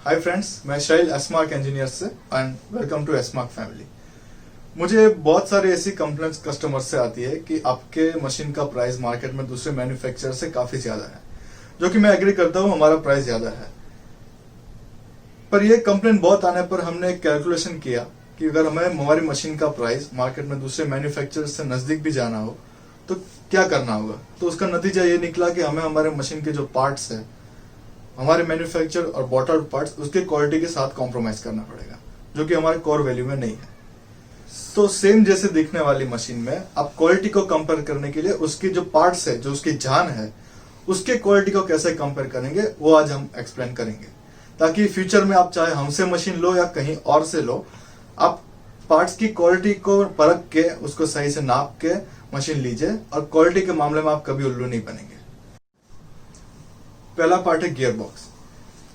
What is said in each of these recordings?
Hi friends, मैं शैल एस्मार्क engineer से and welcome to एस्मार्क family. मुझे बहुत सारी ऐसी कंप्लेंट्स कस्टमर से आती है कि आपके मशीन का प्राइस मार्केट में दूसरे मैन्युफैक्चरर से काफी ज्यादा है, जो कि मैं एग्री करता हूं, हमारा प्राइस ज्यादा है। पर ये कंप्लेंट बहुत आने पर हमने एक कैलकुलेशन किया कि अगर हमें हमारी मशीन का प्राइस मार्केट में दूसरे मैन्युफैक्चरर से नजदीक भी जाना हो तो क्या करना होगा। तो उसका नतीजा ये निकला कि हमें हमारे मशीन के जो पार्ट्स है, हमारे मैन्युफैक्चर और बॉट आउट पार्ट्स, उसके क्वालिटी के साथ कॉम्प्रोमाइज करना पड़ेगा, जो कि हमारे कोर वैल्यू में नहीं है। तो सेम जैसे दिखने वाली मशीन में आप क्वालिटी को कंपेयर करने के लिए उसकी जो पार्ट्स है, जो उसकी जान है, उसके क्वालिटी को कैसे कंपेयर करेंगे वो आज हम एक्सप्लेन करेंगे, ताकि फ्यूचर में आप चाहे हमसे मशीन लो या कहीं और से लो, आप पार्ट्स की क्वालिटी को परख के उसको सही से नाप के मशीन लीजिए और क्वालिटी के मामले में आप कभी उल्लू नहीं बनेंगे। पहला पार्ट है गियर बॉक्स।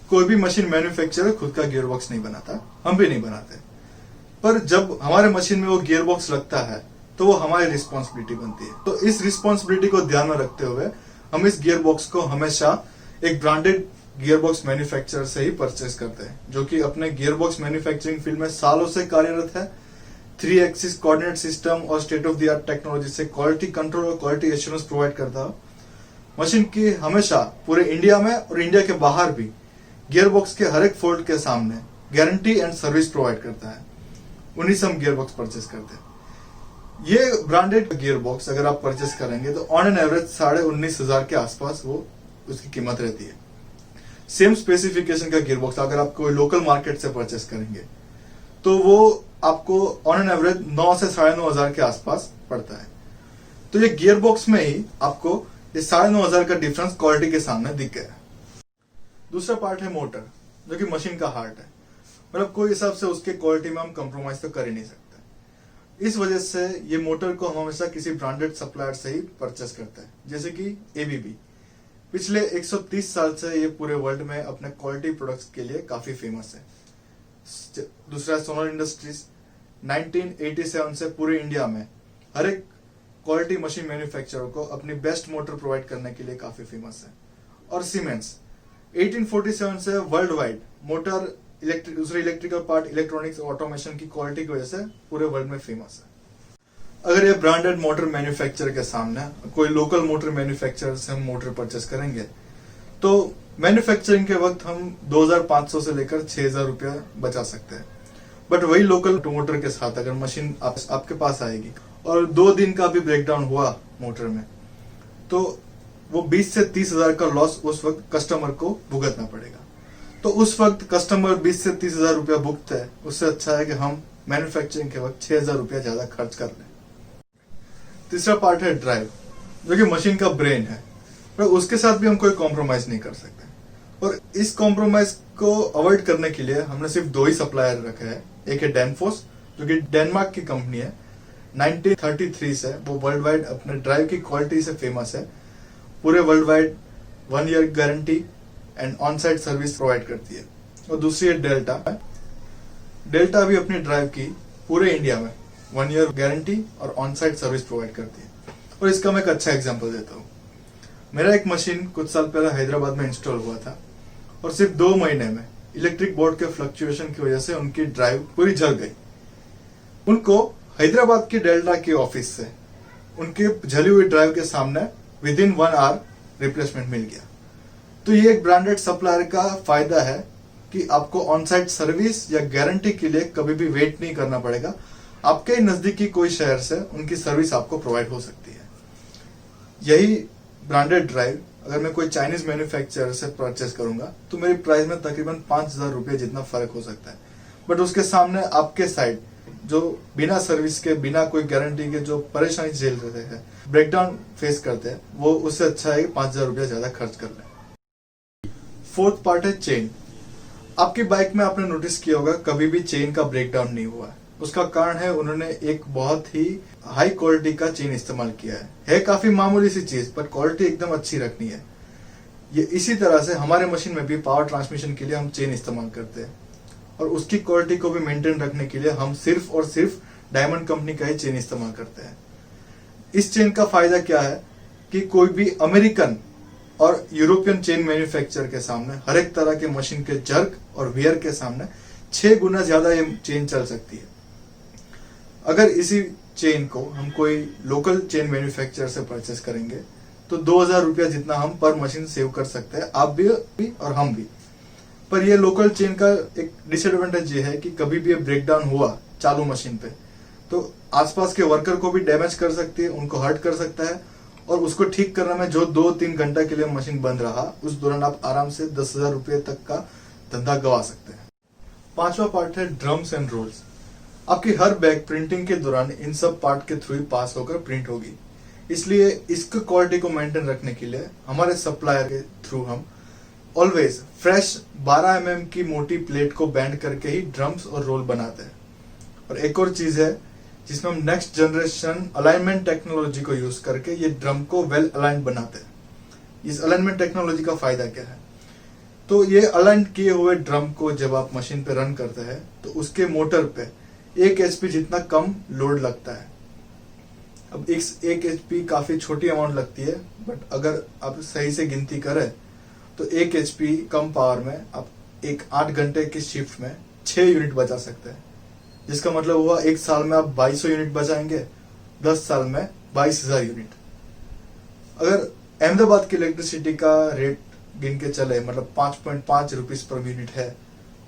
कोई भी मशीन मैन्युफैक्चरर खुद का गियर बॉक्स नहीं बनाता, हम भी नहीं बनाते। पर जब हमारे मशीन में वो गियर बॉक्स लगता है तो वो हमारी रिस्पॉन्सिबिलिटी बनती है। तो इस रिस्पॉन्सिबिलिटी को ध्यान में रखते हुए हम इस गियर बॉक्स को हमेशा एक ब्रांडेड गियर बॉक्स मैन्युफैक्चरर से ही परचेज करते हैं, जो कि अपने गियर बॉक्स मैन्युफैक्चरिंग फील्ड में सालों से कार्यरत है। 3 एक्सिस कोऑर्डिनेट सिस्टम और state of the art technology से क्वालिटी कंट्रोल और क्वालिटी एश्योरेंस प्रोवाइड करता है। मशीन की हमेशा पूरे इंडिया में और इंडिया के बाहर भी गियर बॉक्स के हर एक फॉल्ट के सामने गारंटी एंड सर्विस प्रोवाइड करता है। उन्हीं से हम गियर बॉक्स परचेस करते हैं। ये ब्रांडेड गियर बॉक्स अगर आप परचेस करेंगे तो ऑन एन एवरेज 19,500 के आसपास वो उसकी कीमत रहती है। सेम स्पेसिफिकेशन का गियर बॉक्स अगर आप कोई लोकल मार्केट से परचेस करेंगे तो वो आपको ऑन एन एवरेज 9 से 9,500 के आसपास पड़ता है। तो ये गियर बॉक्स में ही आपको ये 9,500 का डिफरेंस क्वालिटी के सामने दिख गया। दूसरा पार्ट है मोटर, जो कि मशीन का हार्ट है। मतलब कोई हिसाब से उसके क्वालिटी में हम कंप्रोमाइज तो कर ही नहीं सकते। इस वजह से ये मोटर को हम हमेशा किसी ब्रांडेड सप्लायर से ही परचेस करते हैं, जैसे कि एबीबी। पिछले 130 साल से ये पूरे वर्ल्ड में अपने क्वालिटी प्रोडक्ट्स के लिए काफी फेमस है। दूसरा सोनल इंडस्ट्रीज 1987 से पूरे इंडिया में हर एक क्वालिटी मशीन मैन्युफैक्चरर को अपनी बेस्ट मोटर प्रोवाइड करने के लिए काफी फेमस है। और सीमेंस 1847 से वर्ल्ड वाइड मोटर, दूसरे इलेक्ट्रिकल पार्ट, इलेक्ट्रॉनिक्स और ऑटोमेशन की क्वालिटी की वजह से पूरे वर्ल्ड में फेमस है। अगर ये ब्रांडेड मोटर मैन्युफैक्चरर के सामने कोई लोकल मोटर मैन्युफैक्चरर से हम मोटर परचेस करेंगे तो मैन्युफैक्चरिंग के वक्त हम 2,500 से लेकर 6,000 रुपया बचा सकते हैं। बट वही लोकल मोटर के साथ अगर मशीन आपके पास आएगी और 2 दिन का भी ब्रेकडाउन हुआ मोटर में, तो वो 20 से 30,000 का लॉस उस वक्त कस्टमर को भुगतना पड़ेगा। तो उस वक्त कस्टमर 20 से 30,000 रुपया भुगतता है, उससे अच्छा है कि हम मैन्युफैक्चरिंग के वक्त 6,000 रुपया ज्यादा खर्च कर लें। तीसरा पार्ट है ड्राइव, जो कि मशीन का ब्रेन है, पर उसके साथ भी हम कोई कॉम्प्रोमाइज नहीं कर सकते। और इस कॉम्प्रोमाइज को अवॉइड करने के लिए हमने सिर्फ 2 ही सप्लायर रखे हैं। एक है डेनफोस, जो कि डेनमार्क की कंपनी है। 1933 से वो वर्ल्ड वाइड अपने ड्राइव की क्वालिटी से फेमस है। पूरे world wide 1 year guarantee and on site service provide करती है। और दूसरी है डेल्टा। डेल्टा भी अपनी ड्राइव की पूरे इंडिया में 1 ईयर गारंटी और ऑन साइट सर्विस प्रोवाइड करती है। और इसका मैं एक अच्छा एग्जांपल देता हूँ। मेरा एक मशीन कुछ साल पहले हैदराबाद में इंस्टॉल हुआ था और सिर्फ 2 महीने में इलेक्ट्रिक बोर्ड के फ्लक्चुएशन की वजह से उनकी ड्राइव पूरी जल गई। उनको हैदराबाद की डेल्टा के ऑफिस से उनके जली हुई ड्राइव के सामने विद इन 1 आवर रिप्लेसमेंट मिल गया। तो ये एक ब्रांडेड सप्लायर का फायदा है कि आपको ऑन साइट सर्विस या गारंटी के लिए कभी भी वेट नहीं करना पड़ेगा। आपके नजदीकी कोई शहर से उनकी सर्विस आपको प्रोवाइड हो सकती है। यही ब्रांडेड ड्राइव अगर मैं कोई चाइनीज मैन्युफैक्चरर से परचेस करूंगा तो मेरी प्राइस में तकरीबन 5,000 रुपये जितना फर्क हो सकता है। बट उसके सामने आपके साइड जो बिना सर्विस के, बिना कोई गारंटी के जो परेशानी झेल रहे हैं, ब्रेकडाउन फेस करते हैं, वो उससे अच्छा है कि 5,000 रुपया ज्यादा खर्च कर लें। फोर्थ पार्ट है चेन। आपकी बाइक में आपने नोटिस किया होगा कभी भी चेन का ब्रेकडाउन नहीं हुआ है। उसका कारण है उन्होंने एक बहुत ही हाई क्वालिटी का चेन इस्तेमाल किया है काफी मामूली सी चीज, पर क्वालिटी एकदम अच्छी रखनी है। ये इसी तरह से हमारे मशीन में भी पावर ट्रांसमिशन के लिए हम चेन इस्तेमाल करते हैं और उसकी क्वालिटी को भी मेंटेन रखने के लिए हम सिर्फ और सिर्फ डायमंड कंपनी का ही चेन इस्तेमाल करते हैं। इस चेन का फायदा क्या है कि कोई भी अमेरिकन और यूरोपियन चेन मैन्युफैक्चर के सामने, हर एक तरह के मशीन के जर्क और वियर के सामने 6 गुना ज्यादा ये चेन चल सकती है। अगर इसी चेन को हम कोई लोकल चेन मैन्युफैक्चरर से परचेस करेंगे तो 2000 रुपया जितना हम पर मशीन सेव कर सकते हैं, आप भी और हम भी। पर ये लोकल चेन का एक डिसएडवांटेज ये है कि कभी भी ये ब्रेक डाउन हुआ चालू मशीन पे तो आसपास के वर्कर को भी डैमेज कर सकती है, उनको हर्ट कर सकता है, और उसको ठीक करने में जो 2-3 घंटा के लिए मशीन बंद रहा, उस दौरान आप आराम से 10,000 रुपये तक का धंधा गवा सकते हैं। 5वां पार्ट है ड्रम्स एंड रोल्स। आपकी हर बैग प्रिंटिंग के दौरान इन सब पार्ट के थ्रू पास होकर प्रिंट होगी, इसलिए इसकी क्वालिटी को मेंटेन रखने के लिए हमारे सप्लायर के थ्रू हम ऑलवेज फ्रेश 12 mm की मोटी प्लेट को बेंड करके ही ड्रम्स और रोल बनाते हैं। और एक और चीज है जिसमें हम नेक्स्ट जनरेशन अलाइनमेंट टेक्नोलॉजी को यूज करके ये ड्रम को वेल अलाइंड बनाते हैं। इस अलाइनमेंट टेक्नोलॉजी का फायदा क्या है? तो ये अलाइन किए हुए ड्रम को जब आप मशीन पे रन करते हैं तो उसके मोटर पे 1 HP जितना कम लोड लगता है। अब 1 HP काफी छोटी अमाउंट लगती है, बट अगर आप सही से गिनती करें तो 1 HP कम पावर में आप एक 8 घंटे की शिफ्ट में 6 यूनिट बचा सकते हैं, जिसका मतलब हुआ 1 साल में आप 2200 यूनिट बचाएंगे, 10 साल में 22,000 यूनिट। अगर अहमदाबाद की इलेक्ट्रिसिटी का रेट गिन के चले, मतलब 5.5 रुपीज पर यूनिट है,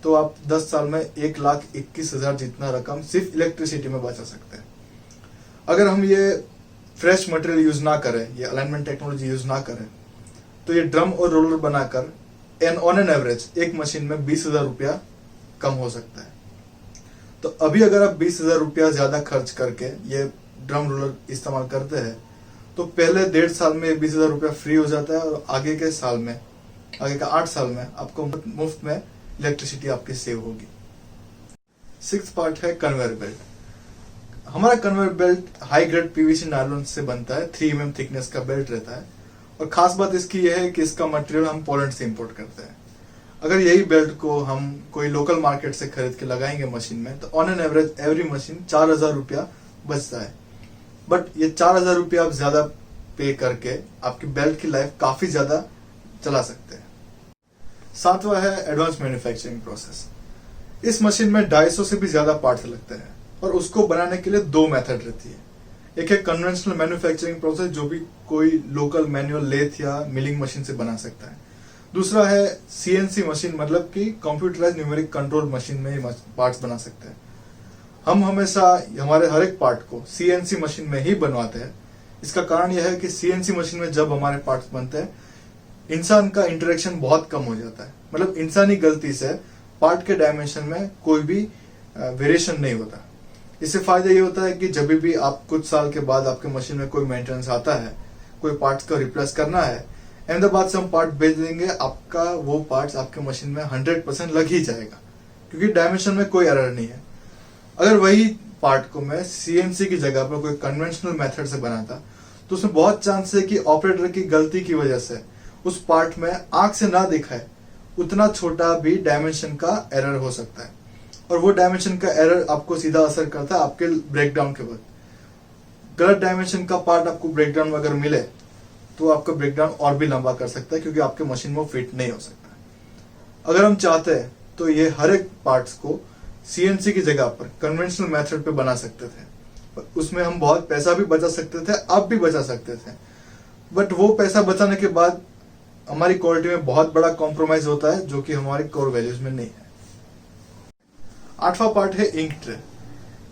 तो आप 10 साल में 1,21,000 जितना रकम सिर्फ इलेक्ट्रिसिटी में बचा सकते हैं। अगर हम ये फ्रेश मटेरियल यूज ना करें, ये अलाइनमेंट टेक्नोलॉजी यूज ना करें, तो ये ड्रम और रोलर बनाकर ऑन एन एवरेज एक मशीन में 20,000 रुपया कम हो सकता है। तो अभी अगर आप 20,000 रुपया ज्यादा खर्च करके ये ड्रम रोलर इस्तेमाल करते हैं तो पहले 1.5 साल में 20,000 रुपया फ्री हो जाता है, और आगे का 8 साल में आपको मुफ्त में इलेक्ट्रिसिटी आपकी सेव होगी। 6th पार्ट है कन्वेयर बेल्ट। हमारा conveyor belt high grade PVC nylon से बनता है, 3 mm थिकनेस का बेल्ट रहता है, और खास बात इसकी यह है कि इसका मटेरियल हम पोलैंड से इंपोर्ट करते हैं। अगर यही बेल्ट को हम कोई लोकल मार्केट से खरीद के लगाएंगे मशीन में, तो on an average every machine 4,000 रुपया बचता है। बट ये 4,000 रुपया आप ज्यादा पे करके आपकी बेल्ट की लाइफ काफी ज्यादा चला सकते हैं। 7वां है एडवांस मैन्युफैक्चरिंग प्रोसेस। इस मशीन में 250 से भी ज्यादा पार्ट्स लगते हैं, और उसको बनाने के लिए 2 मेथड रहती है। एक है कन्वेंशनल मैन्युफैक्चरिंग प्रोसेस, जो भी कोई लोकल मैनुअल लेथ या मिलिंग मशीन से बना सकता है। दूसरा है CNC मशीन, मतलब कि कंप्यूटराइज न्यूमेरिक कंट्रोल मशीन में पार्ट्स बना सकते हैं। हम हमेशा हमारे हर एक पार्ट को CNC मशीन में ही बनवाते हैं। इसका कारण यह है कि CNC मशीन में जब हमारे पार्ट्स बनते हैं, इंसान का इंटरेक्शन बहुत कम हो जाता है। मतलब इंसानी गलती से पार्ट के डायमेंशन में कोई भी वेरिएशन नहीं होता। इससे फायदा ये होता है कि जब भी आप कुछ साल के बाद आपके मशीन में कोई मेंटेनेंस आता है, कोई पार्ट्स का रिप्लेस करना है, अहमदाबाद से हम पार्ट भेज देंगे, आपका वो पार्ट्स आपके मशीन में 100% लग ही जाएगा, क्योंकि डायमेंशन में कोई एरर नहीं है। अगर वही पार्ट को मैं CNC की जगह पर कोई कन्वेंशनल मेथड से बनाता, तो उसमें बहुत चांस है कि ऑपरेटर की गलती की वजह से उस पार्ट में आंख से ना दिखाए उतना छोटा भी डायमेंशन का एरर हो सकता है, और वो डायमेंशन का एरर आपको सीधा असर करता है आपके ब्रेकडाउन के वक्त। गलत डायमेंशन का पार्ट आपको ब्रेकडाउन में अगर मिले तो आपका ब्रेकडाउन और भी लंबा कर सकता है, क्योंकि आपके मशीन में फिट नहीं हो सकता। अगर हम चाहते हैं तो ये हर एक पार्ट्स को CNC की जगह पर कन्वेंशनल मेथड पे बना सकते थे। उसमें हम बहुत पैसा भी बचा सकते थे, आप भी बचा सकते थे, बट वो पैसा बचाने के बाद हमारी क्वालिटी में बहुत बड़ा कॉम्प्रोमाइज होता है, जो कि हमारी कोर वैल्यूज में नहीं है। 8वां पार्ट है इंक ट्रे।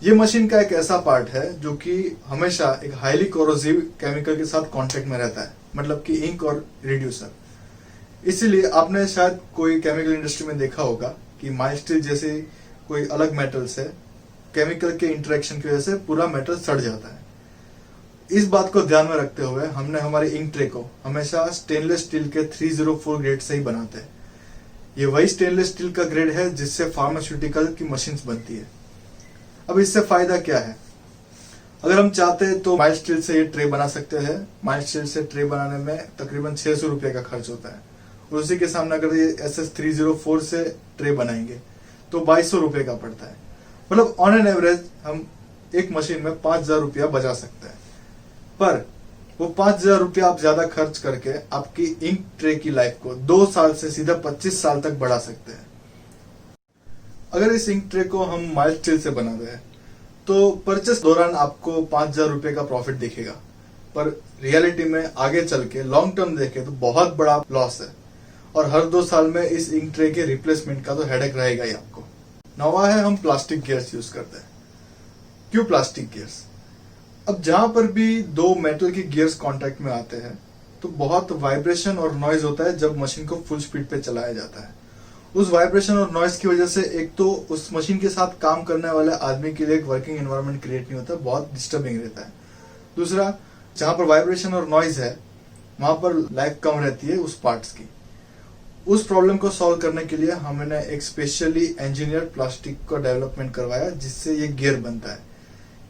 ये मशीन का एक ऐसा पार्ट है जो कि हमेशा एक हाईली कोरोसिव केमिकल के साथ कांटेक्ट में रहता है, मतलब कि इंक और रिड्यूसर। इसीलिए आपने शायद कोई केमिकल इंडस्ट्री में देखा होगा कि माइल्ड स्टील जैसे कोई अलग मेटल से केमिकल के इंटरेक्शन की वजह से पूरा मेटल सड़ जाता है। इस बात को ध्यान में रखते हुए हमने हमारे इंक ट्रे को हमेशा स्टेनलेस स्टील के 304 ग्रेड से ही बनाते हैं। ये वही स्टेनलेस स्टील का ग्रेड है जिससे फार्मास्यूटिकल की मशीन्स बनती है। अब इससे फायदा क्या है? अगर हम चाहते हैं तो माइल्ड स्टील से ये ट्रे बना सकते हैं। माइल्ड स्टील से ट्रे बनाने में तकरीबन 600 रुपए का खर्च होता है, और उसी के सामने अगर ये SS 304 से ट्रे बनाएंगे तो 2200 रुपए का पड़ता है। मतलब ऑन एन एवरेज हम एक मशीन में 5,000 रुपया बचा सकते हैं। पर वो 5,000 रुपया आप ज्यादा खर्च करके आपकी इंक ट्रे की लाइफ को 2 साल से सीधा 25 साल तक बढ़ा सकते हैं। अगर इस इंक ट्रे को हम माइल्ड स्टील से बना रहे हैं तो परचेस दौरान आपको 5,000 रुपए का प्रॉफिट दिखेगा, पर रियलिटी में आगे चल के लॉन्ग टर्म देखे तो बहुत बड़ा लॉस है, और हर 2 साल में इस इंक ट्रे के रिप्लेसमेंट का तो हेडेक रहेगा ही आपको। नवा है हम प्लास्टिक गियर्स यूज करते हैं। क्यों प्लास्टिक गियर्स? अब जहां पर भी दो मेटल के गियर्स कांटेक्ट में आते हैं तो बहुत वाइब्रेशन और नॉइज होता है जब मशीन को फुल स्पीड पे चलाया जाता है। उस वाइब्रेशन और नॉइज की वजह से एक तो उस मशीन के साथ काम करने वाले आदमी के लिए एक वर्किंग एनवायरनमेंट क्रिएट नहीं होता, बहुत डिस्टर्बिंग रहता है। दूसरा, जहां पर वाइब्रेशन और नॉइज है वहां पर लाइफ कम रहती है उस पार्ट्स की। उस प्रॉब्लम को सॉल्व करने के लिए हमने एक स्पेशली इंजीनियर प्लास्टिक का डेवलपमेंट करवाया जिससे ये गियर बनता है।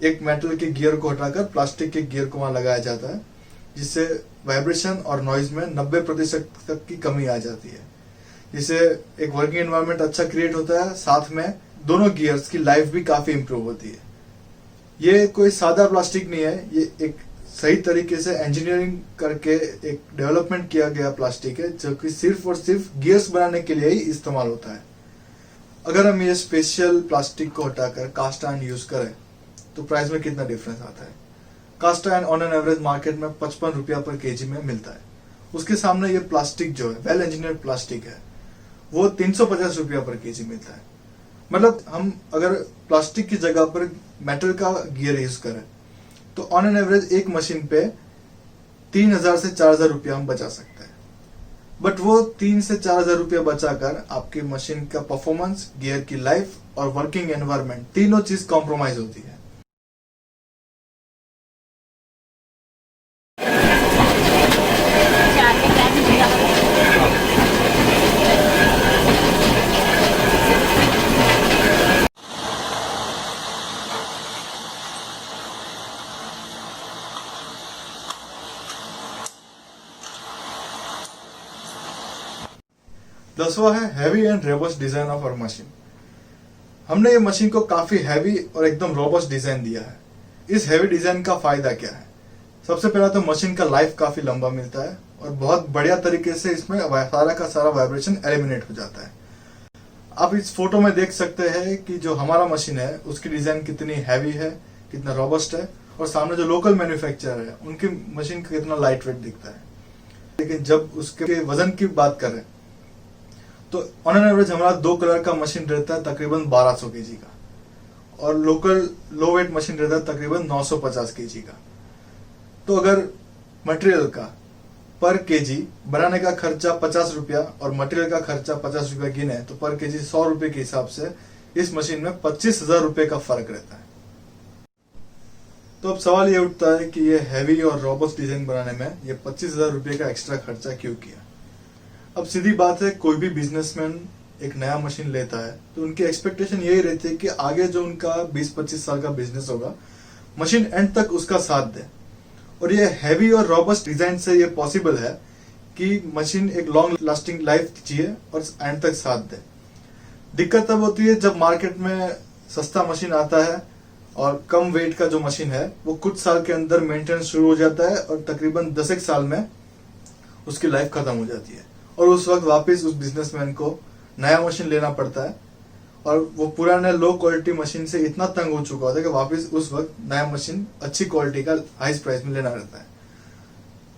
एक मेटल के गियर को हटाकर प्लास्टिक के गियर को वहां लगाया जाता है, जिससे वाइब्रेशन और नॉइज में 90% तक की कमी आ जाती है, जिससे एक वर्किंग एनवायरनमेंट अच्छा क्रिएट होता है। साथ में दोनों गियर्स की लाइफ भी काफी इंप्रूव होती है। ये कोई सादा प्लास्टिक नहीं है, ये एक सही तरीके से इंजीनियरिंग करके एक डेवलपमेंट किया गया प्लास्टिक है जो कि सिर्फ और सिर्फ गियर्स बनाने के लिए ही इस्तेमाल होता है। अगर हम ये स्पेशल प्लास्टिक को हटाकर कास्ट आयरन यूज करें तो प्राइस में कितना डिफरेंस आता है? Cast iron on an average market में 55 रुपया पर केजी में मिलता है। उसके सामने ये प्लास्टिक जो है वेल इंजीनियर्ड प्लास्टिक है वो 350 रुपया पर केजी मिलता है। मतलब हम अगर प्लास्टिक की जगह पर मेटल का गियर यूज करें तो ऑन एन एवरेज एक मशीन पे 3,000 से 4,000 रुपया हम बचा सकते हैं। बट वो 3 से 4,000 रुपया बचाकर आपकी मशीन का परफॉर्मेंस, गियर की लाइफ और वर्किंग एनवायरनमेंट तीनों चीज कॉम्प्रोमाइज होती है। दसवां है heavy and robust design of our machine. हमने ये मशीन को काफी हैवी और एकदम रोबस्ट डिजाइन दिया है। इस हैवी डिजाइन का फायदा क्या है? सबसे पहला तो मशीन का लाइफ काफी लंबा मिलता है और बहुत बढ़िया तरीके से इसमें सारा का सारा वाइब्रेशन एलिमिनेट हो जाता है। आप इस फोटो में देख सकते हैं कि जो हमारा मशीन है उसकी डिजाइन कितनी हैवी है, कितना रोबस्ट है, और सामने जो लोकल मैन्युफैक्चरर है उनकी मशीन का कितना लाइट वेट दिखता है। लेकिन जब उसके वजन की बात करें तो ऑन एन एवरेज हमारा 2 कलर का मशीन रहता है तकरीबन 1200 केजी का, और लोकल लो वेट मशीन रहता है तकरीबन 950 केजी का। तो अगर मटेरियल का पर केजी बनाने का खर्चा 50 रुपया और मटेरियल का खर्चा 50 रुपया गिने तो पर केजी 100 रुपए के हिसाब से इस मशीन में 25,000 रुपए का फर्क रहता है। तो अब सवाल ये उठता है कि ये हैवी और रोबस्ट डिजाइन बनाने में ये 25,000 रुपए का एक्स्ट्रा खर्चा क्यों किया? अब सीधी बात है, कोई भी बिजनेसमैन एक नया मशीन लेता है तो उनकी एक्सपेक्टेशन यही रहती है कि आगे जो उनका 20-25 साल का बिजनेस होगा मशीन एंड तक उसका साथ दे। और ये हैवी और रोबस्ट डिजाइन से ये पॉसिबल है कि मशीन एक लॉन्ग लास्टिंग लाइफ जिए और एंड तक साथ दे। दिक्कत तब होती है जब मार्केट में सस्ता मशीन आता है और कम वेट का जो मशीन है वो कुछ साल के अंदर मेंटेनेंस शुरू हो जाता है और तकरीबन 10 साल में उसकी लाइफ खत्म हो जाती है, और उस वक्त वापस उस बिजनेसमैन को नया मशीन लेना पड़ता है, और वो पुराने लो क्वालिटी मशीन से इतना तंग हो चुका होता है कि वापस उस वक्त नया मशीन अच्छी क्वालिटी का हाईस्ट प्राइस में लेना रहता है।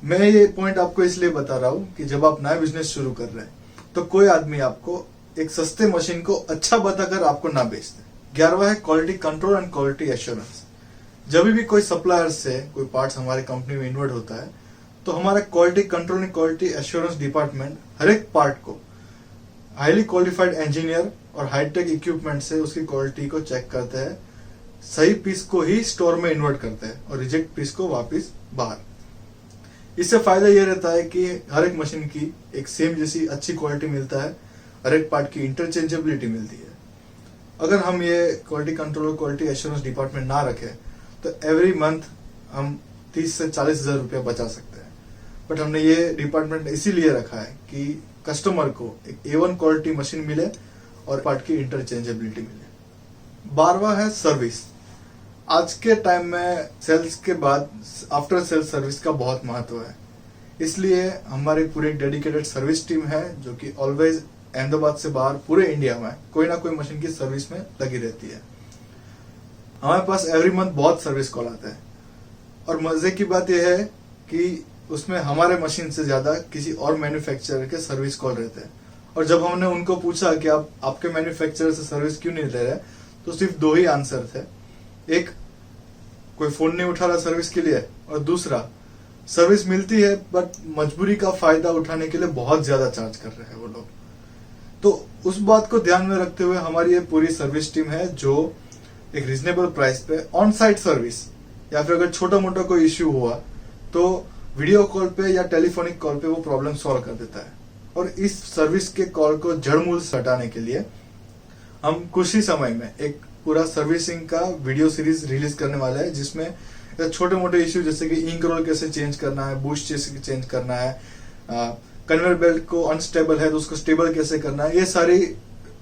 मैं ये पॉइंट आपको इसलिए बता रहा हूँ कि जब आप नया बिजनेस शुरू कर रहे हैं तो कोई आदमी आपको एक सस्ते मशीन को अच्छा बताकर आपको ना बेच दे। 11वां है quality control and quality assurance. जब भी कोई सप्लायर से कोई पार्ट्स हमारे कंपनी में इन्वर्ट होता है तो हमारा quality control and quality assurance department हर एक पार्ट को हाईली क्वालिफाइड इंजीनियर और हाईटेक इक्विपमेंट से उसकी क्वालिटी को चेक करते हैं, सही पीस को ही स्टोर में इन्वर्ट करते हैं और रिजेक्ट पीस को वापस बाहर। इससे फायदा यह रहता है कि हर एक मशीन की एक सेम जैसी अच्छी क्वालिटी मिलता है, हर एक पार्ट की इंटरचेंजेबिलिटी मिलती है। अगर हम ये क्वालिटी कंट्रोल और क्वालिटी एश्योरेंस डिपार्टमेंट ना रखें तो एवरी मंथ हम 30 से 40,000 रुपया बचा सकते हैं। बट हमने ये डिपार्टमेंट इसीलिए रखा है कि कस्टमर को एक A1 क्वालिटी मशीन मिले और पार्ट की इंटरचेंजेबिलिटी मिले। 12वां है सर्विस। आज के टाइम में सेल्स के बाद आफ्टर सेल्स सर्विस का बहुत महत्व है, इसलिए हमारी पूरी एक डेडिकेटेड सर्विस टीम है जो कि ऑलवेज अहमदाबाद से बाहर पूरे इंडिया में कोई ना कोई मशीन की सर्विस में लगी रहती है। हमारे पास एवरी मंथ बहुत सर्विस कॉल आते हैं और मजे की बात यह है कि उसमें हमारे मशीन से ज्यादा किसी और मैन्युफैक्चरर के सर्विस कॉल रहते हैं। और जब हमने उनको पूछा कि आप आपके मैन्युफैक्चरर से सर्विस क्यों नहीं ले रहे, तो सिर्फ दो ही आंसर थे। एक, कोई फोन नहीं उठा रहा सर्विस के लिए, और दूसरा, सर्विस मिलती है बट मजबूरी का फायदा उठाने के लिए बहुत ज्यादा चार्ज कर रहे हैं वो लोग। तो उस बात को ध्यान में रखते हुए हमारी ये पूरी सर्विस टीम है जो एक रीजनेबल प्राइस पे ऑन साइट सर्विस, या फिर अगर छोटा मोटा कोई इश्यू हुआ तो वीडियो कॉल पे या टेलीफोनिक कॉल पे वो प्रॉब्लम सॉल्व कर देता है। और इस सर्विस के कॉल को जड़मूल से हटाने के लिए हम कुछ ही समय में एक पूरा सर्विसिंग का वीडियो सीरीज रिलीज करने वाला है, जिसमें छोटे मोटे इश्यू जैसे कि इंक रोल कैसे चेंज करना है, बूस्ट कैसे चेंज करना है, कन्वेयर बेल्ट को अनस्टेबल है तो उसको स्टेबल कैसे करना है, ये सारी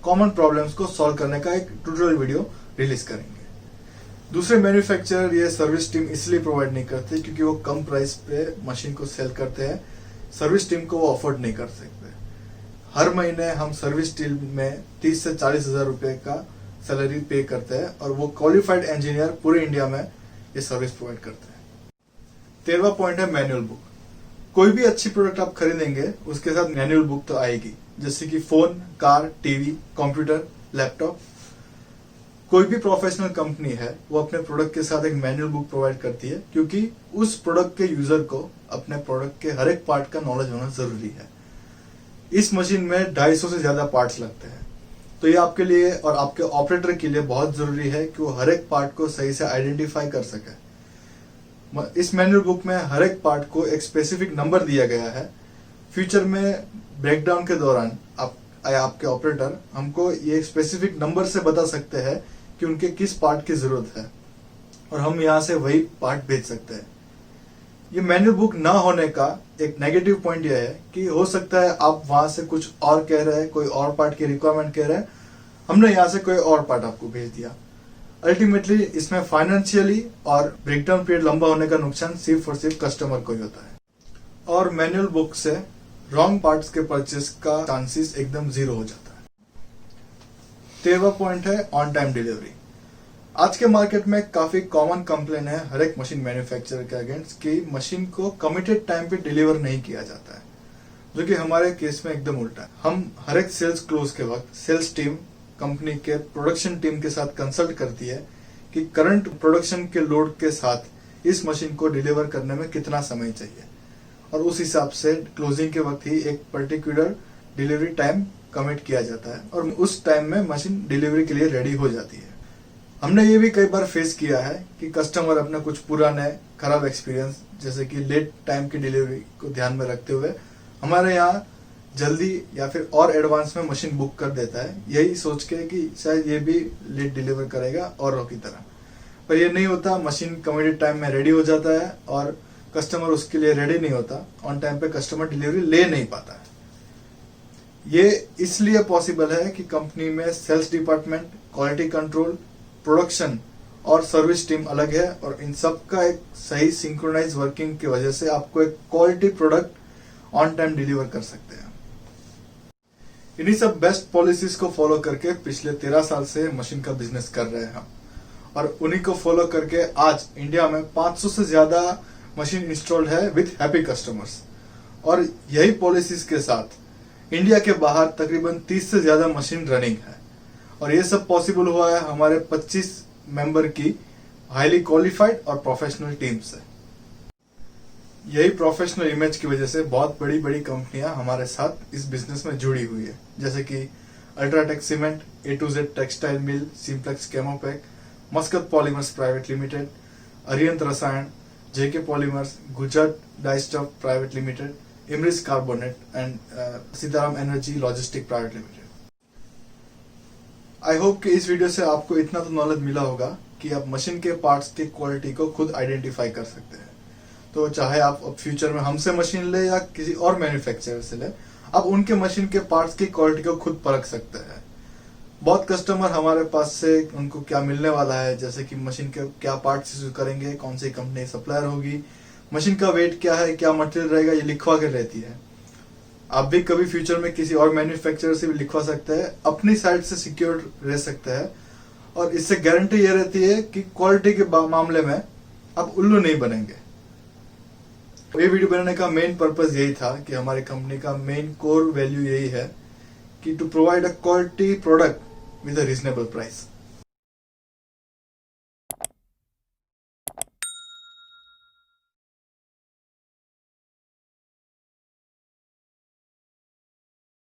कॉमन प्रॉब्लम्स को सॉल्व करने का एक ट्यूटोरियल वीडियो रिलीज करेंगे। दूसरे मैन्युफैक्चरर ये सर्विस टीम इसलिए प्रोवाइड नहीं करते क्योंकि वो कम प्राइस पे मशीन को सेल करते हैं, सर्विस टीम को वो अफोर्ड नहीं कर सकते। हर महीने हम सर्विस टीम में 30 से 40 हजार रुपए का सैलरी पे करते हैं और वो क्वालिफाइड इंजीनियर पूरे इंडिया में ये सर्विस प्रोवाइड करते हैं। 13वां पॉइंट है मैनुअल बुक। कोई भी अच्छी प्रोडक्ट आप खरीदेंगे उसके साथ मैनुअल बुक तो आएगी, जैसे कि phone, car, TV, computer, laptop. कोई भी प्रोफेशनल कंपनी है वो अपने प्रोडक्ट के साथ एक मैनुअल बुक प्रोवाइड करती है, क्योंकि उस प्रोडक्ट के यूजर को अपने प्रोडक्ट के हर एक पार्ट का नॉलेज होना जरूरी है। इस मशीन में 250 से ज्यादा पार्ट्स लगते हैं, तो ये आपके लिए और आपके ऑपरेटर के लिए बहुत जरूरी है कि वो हर एक पार्ट को सही से आइडेंटिफाई कर सके। इस मैनुअल बुक में हर एक पार्ट को एक स्पेसिफिक नंबर दिया गया है। फ्यूचर में ब्रेकडाउन के दौरान आपके ऑपरेटर हमको ये स्पेसिफिक नंबर से बता सकते हैं कि उनके किस पार्ट की जरूरत है और हम यहाँ से वही पार्ट भेज सकते हैं। ये मैनुअल बुक ना होने का एक नेगेटिव पॉइंट यह है कि हो सकता है आप वहां से कुछ और कह रहे हैं, कोई और पार्ट की रिक्वायरमेंट कह रहे हैं, हमने यहाँ से कोई और पार्ट आपको भेज दिया। अल्टीमेटली इसमें फाइनेंशियली और ब्रेकडाउन पीरियड लंबा होने का नुकसान सिर्फ और सिर्फ कस्टमर को ही होता है। और मैनुअल बुक से रॉन्ग पार्ट्स के परचेस का चांसेस एकदम 0 हो जाता है। 13वां पॉइंट है ऑन टाइम डिलीवरी। आज के मार्केट में काफी कॉमन कंप्लेन है हर एक मशीन मैन्युफैक्चरर के अगेंस्ट कि मशीन को कमिटेड टाइम पे डिलीवर नहीं किया जाता है, जो कि हमारे केस में एकदम उल्टा है। हम हर एक सेल्स क्लोज के वक्त सेल्स टीम कंपनी के प्रोडक्शन टीम के साथ कंसल्ट करती है कि करंट प्रोडक्शन के लोड के साथ इस मशीन को डिलीवर करने में कितना समय चाहिए, और उस हिसाब से क्लोजिंग के वक्त ही एक पर्टिकुलर डिलीवरी टाइम कमिट किया जाता है और उस टाइम में मशीन डिलीवरी के लिए रेडी हो जाती है। हमने ये भी कई बार फेस किया है कि कस्टमर अपने कुछ पुराने खराब एक्सपीरियंस जैसे कि लेट टाइम की डिलीवरी को ध्यान में रखते हुए हमारे यहाँ जल्दी या फिर और एडवांस में मशीन बुक कर देता है, यही सोच के कि शायद ये भी लेट डिलीवर करेगा औरों की तरह। पर ये नहीं होता, मशीन कमिटेड टाइम में रेडी हो जाता है और कस्टमर उसके लिए रेडी नहीं होता, ऑन टाइम पे कस्टमर डिलीवरी ले नहीं पाता है। ये इसलिए पॉसिबल है कि कंपनी में sales department, quality control, production और सर्विस टीम अलग है, और इन सब का एक सही सिंक्रोनाइज वर्किंग की वजह से आपको एक quality product on time deliver कर सकते हैं। इन्हीं सब बेस्ट पॉलिसीज को फॉलो करके पिछले 13 साल से मशीन का बिजनेस कर रहे हैं हम, और उन्हीं को फॉलो करके आज इंडिया में 500 से ज्यादा मशीन इंस्टॉल्ड है विथ हैप्पी कस्टमर्स। और यही पॉलिसीज के साथ इंडिया के बाहर तकरीबन 30 से ज्यादा मशीन रनिंग है, और ये सब पॉसिबल हुआ है हमारे 25 मेंबर की हाईली क्वालिफाइड और प्रोफेशनल टीम से। यही प्रोफेशनल इमेज की वजह से बहुत बड़ी बड़ी कंपनियां हमारे साथ इस बिजनेस में जुड़ी हुई है, जैसे कि UltraTech cement, A2Z textile mill, Simplex Chemopack, Muscat polymers private limited, Ariyant Rasayan, JK polymers, Gujarat dyestuff private limited, Imerys carbonate and Sitaram energy logistic private limited. I hope कि इस वीडियो से आपको इतना तो नॉलेज मिला होगा कि आप मशीन के पार्ट्स की क्वालिटी को खुद आइडेंटिफाई कर सकते हैं। तो चाहे आप अब फ्यूचर में हमसे मशीन ले या किसी और मैन्युफैक्चरर से ले, आप उनके मशीन के पार्ट्स की क्वालिटी को खुद परख सकते हैं। बहुत कस्टमर हमारे पास से उनको क्या मिलने वाला है, जैसे कि मशीन के क्या पार्ट्स यूज करेंगे, कौन सी कंपनी सप्लायर होगी, मशीन का वेट क्या है, क्या मटेरियल रहेगा, ये लिखवा के रहती है। आप भी कभी फ्यूचर में किसी और मैन्युफैक्चरर से भी लिखवा सकते हैं, अपनी साइड से सिक्योर रह सकते हैं, और इससे गारंटी ये रहती है कि क्वालिटी के मामले में आप उल्लू नहीं बनेंगे। ये वीडियो बनाने का मेन पर्पस यही था कि हमारी कंपनी का मेन कोर वैल्यू यही है कि to provide a quality product with a reasonable price.